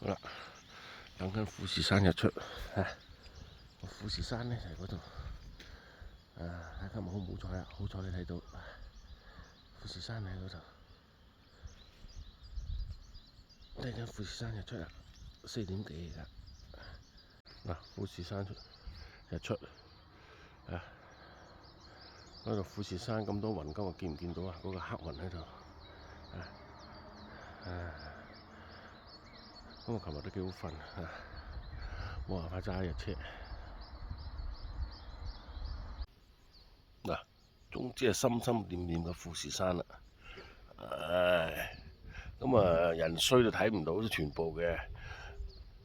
好啦，等緊富士山日出啊！富士山呢就係嗰度啊！睇今日好唔好彩啊！好彩你睇到富士山喺嗰度，睇緊富士山日出啊！4點幾而家嗱，富士山日出啊！嗰度富士山咁多雲，今日見唔見到啊？嗰個黑雲喺度咁我琴日都幾好瞓啊！冇辦法揸日車嗱，總之係心心念念嘅富士山啦。唉，咁啊人衰就睇唔到全部嘅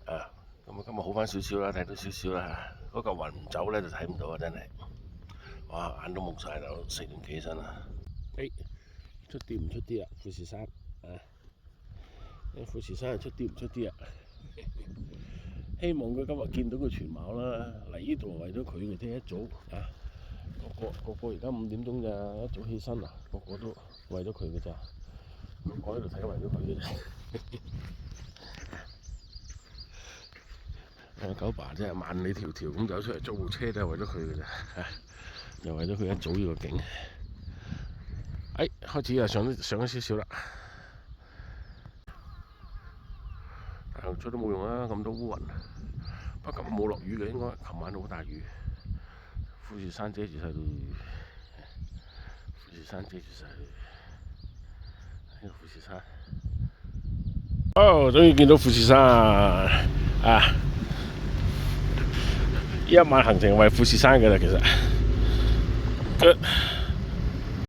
啊！咁啊今日好翻少少啦，睇到少少啦。嗰嚿雲唔走咧就睇唔到啊！真係，哇眼都蒙晒啦，4點幾身啦。出啲唔出啲啊？富士山啊！富士山係出啲唔出啲啊！希望佢今日見到個全貌啦，嚟呢度為咗佢嘅啫，一早啊，個個而家5點鐘咋，一早起身啊，個個都為咗佢嘅咋，我喺度睇為咗佢嘅啫。九爸真係萬里迢迢咁走出嚟租部車都係為咗佢嘅咋，又為咗佢一早呢個景。開始又上咗少少啦。行出都冇用啦，咁多烏雲。不過今日冇落雨嘅，應該琴晚好大雨。富士山遮住晒佢，富士山遮住晒佢。呢個富士山，終於見到富士山啊！呢一晚行程為富士山嘅啦，其實。